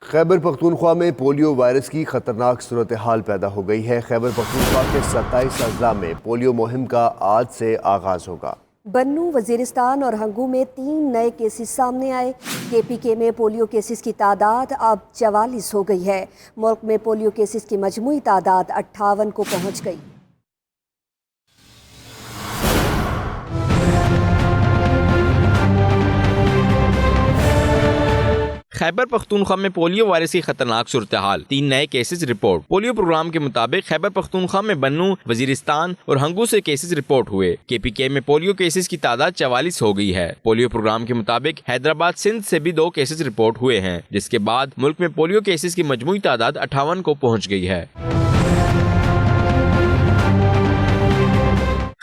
خیبر پختونخوا میں polio virus کی خطرناک صورتحال پیدا ہو گئی ہے۔ خیبر پختونخوا کے 27 اضلاع میں پولیو مہم کا آج سے آغاز ہوگا۔ بنوں، وزیرستان اور ہنگو میں 3 نئے کیسز سامنے آئے۔ KPK میں پولیو کیسز کی تعداد اب 44 ہو گئی ہے۔ ملک میں پولیو کیسز کی مجموعی تعداد 58 کو پہنچ گئی۔ خیبر پختونخوا میں پولیو وائرس کی خطرناک صورتحال، 3 نئے کیسز رپورٹ۔ پولیو پروگرام کے مطابق خیبر پختونخوا میں بنوں، وزیرستان اور ہنگو سے کیسز رپورٹ ہوئے۔ KPK میں پولیو کیسز کی تعداد 44 ہو گئی ہے۔ پولیو پروگرام کے مطابق حیدرآباد سندھ سے بھی 2 کیسز رپورٹ ہوئے ہیں، جس کے بعد ملک میں پولیو کیسز کی مجموعی تعداد 58 کو پہنچ گئی ہے۔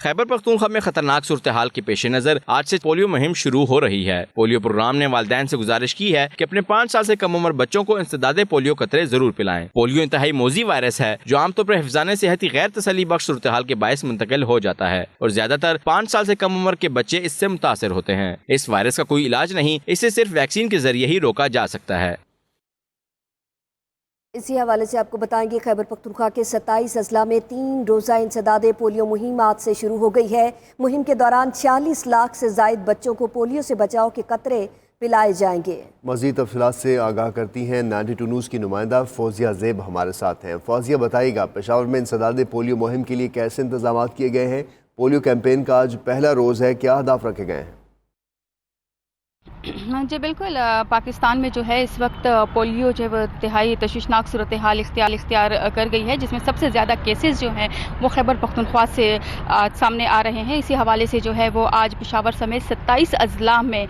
خیبر پختونخوا میں خطرناک صورتحال کے پیش نظر آج سے پولیو مہم شروع ہو رہی ہے۔ پولیو پروگرام نے والدین سے گزارش کی ہے کہ اپنے 5 سال سے کم عمر بچوں کو انسداد پولیو قطرے ضرور پلائیں۔ پولیو انتہائی موذی وائرس ہے جو عام طور پر حفظان صحتی غیر تسلی بخش صورتحال کے باعث منتقل ہو جاتا ہے اور زیادہ تر 5 سال سے کم عمر کے بچے اس سے متاثر ہوتے ہیں۔ اس وائرس کا کوئی علاج نہیں، اسے صرف ویکسین کے ذریعے ہی روکا جا سکتا ہے۔ اسی حوالے سے آپ کو بتائیں گے خیبر پختونخوا کے 27 اضلاع میں 3 روزہ انسداد پولیو مہم آج سے شروع ہو گئی ہے۔ مہم کے دوران 40 لاکھ سے زائد بچوں کو پولیو سے بچاؤ کے قطرے پلائے جائیں گے۔ مزید تفصیلات سے آگاہ کرتی ہیں 92 نیوز کی نمائندہ فوزیہ زیب ہمارے ساتھ ہیں۔ فوزیہ بتائیے گا پشاور میں انسداد پولیو مہم کے لیے کیسے انتظامات کیے گئے ہیں؟ پولیو کیمپین کا آج پہلا روز ہے، کیا اہداف رکھے گئے ہیں؟ جی بالکل، پاکستان میں جو ہے اس وقت پولیو جو ہے وہ انتہائی تشویشناک صورتحال اختیار کر گئی ہے، جس میں سب سے زیادہ کیسز جو ہیں وہ خیبر پختونخوا سے سامنے آ رہے ہیں۔ اسی حوالے سے جو ہے وہ آج پشاور سمیت 27 اضلاع میں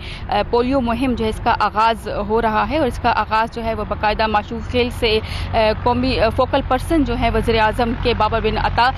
پولیو مہم جو ہے اس کا آغاز ہو رہا ہے، اور اس کا آغاز جو ہے وہ باقاعدہ معشوق خیل سے قومی فوکل پرسن جو ہے وزیر اعظم کے بابر بن عطا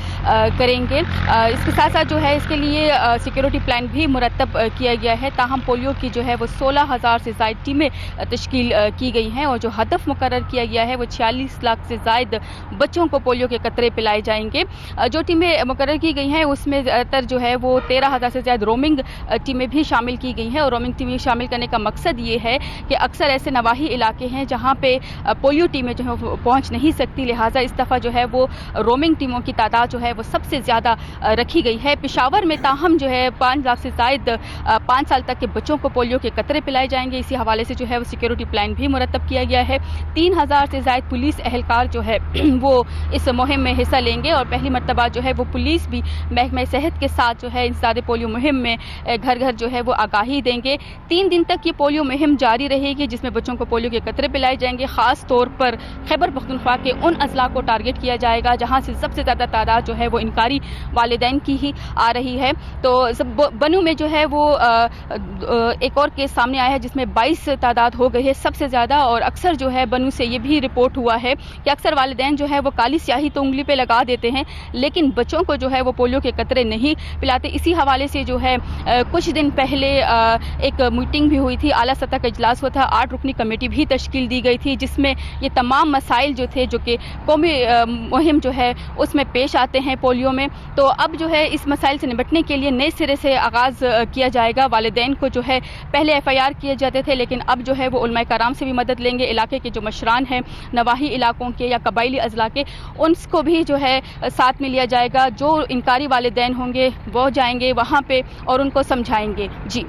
کریں گے۔ اس کے ساتھ ساتھ جو ہے اس کے لیے سیکیورٹی پلان بھی مرتب کیا گیا ہے، تاہم پولیو کی جو ہے وہ 16,000 سے زائد ٹیمیں تشکیل کی گئی ہیں، اور جو ہدف مقرر کیا گیا ہے وہ 46 لاکھ سے زائد بچوں کو پولیو کے قطرے پلائے جائیں گے۔ جو ٹیمیں مقرر کی گئی ہیں اس میں زیادہ تر جو ہے وہ 13,000 سے زائد رومنگ ٹیمیں بھی شامل کی گئی ہیں، اور رومنگ ٹیمیں شامل کرنے کا مقصد یہ ہے کہ اکثر ایسے نواحی علاقے ہیں جہاں پہ پولیو ٹیمیں جو ہے وہ پہنچ نہیں سکتی، لہٰذا اس دفعہ جو ہے وہ رومنگ ٹیموں کی تعداد جو ہے وہ سب سے زیادہ رکھی گئی ہے۔ پشاور میں تاہم جو ہے 5 لاکھ سے زائد 5 سال تک کے بچوں کو پولیو کے قطرے پلائے جائیں گے۔ اسی حوالے سے جو ہے وہ سیکیورٹی پلان بھی مرتب کیا گیا ہے۔ 3,000 سے زائد پولیس اہلکار جو ہے وہ اس مہم میں حصہ لیں گے، اور پہلی مرتبہ جو ہے وہ پولیس بھی محکمہ صحت کے ساتھ جو ہے انسداد پولیو مہم میں گھر گھر جو ہے وہ آگاہی دیں گے۔ 3 دن تک یہ پولیو مہم جاری رہے گی، جس میں بچوں کو پولیو کے قطرے پلائے جائیں گے۔ خاص طور پر خیبر پختونخوا کے ان اضلاع کو ٹارگٹ کیا جائے گا جہاں سے سب سے زیادہ تعداد جو ہے وہ انکاری والدین کی ہی آ رہی ہے۔ تو بنوں میں جو ہے وہ ایک اور کیس سامنے آیا ہے جس میں 22 تعداد ہو گئی ہے سب سے زیادہ، اور اکثر جو ہے بنوں سے یہ بھی رپورٹ ہوا ہے کہ اکثر والدین جو ہے وہ کالی سیاہی تو انگلی پہ لگا دیتے ہیں، لیکن بچوں کو جو ہے وہ پولیو کے قطرے نہیں پلاتے۔ اسی حوالے سے جو ہے کچھ دن پہلے ایک میٹنگ بھی ہوئی تھی، اعلیٰ سطح کا اجلاس ہوا تھا، 8 رکنی کمیٹی بھی تشکیل دی گئی تھی، جس میں یہ تمام مسائل جو تھے جو کہ قومی مہم جو ہے اس میں پیش آتے ہیں پولیو میں، تو اب جو ہے اس مسائل سے نمٹنے کے لیے نئے سرے سے آغاز کیا جائے گا۔ والدین کو جو ہے پہلے FIR کیے جاتے تھے، لیکن اب جو ہے وہ علماء کرام سے بھی مدد لیں گے، علاقے کے جو مشران ہیں نواحی علاقوں کے یا قبائلی اضلاع کے، ان کو بھی جو ہے ساتھ میں لیا جائے گا۔ جو انکاری والدین ہوں گے وہ جائیں گے وہاں پہ اور ان کو سمجھائیں گے۔ جی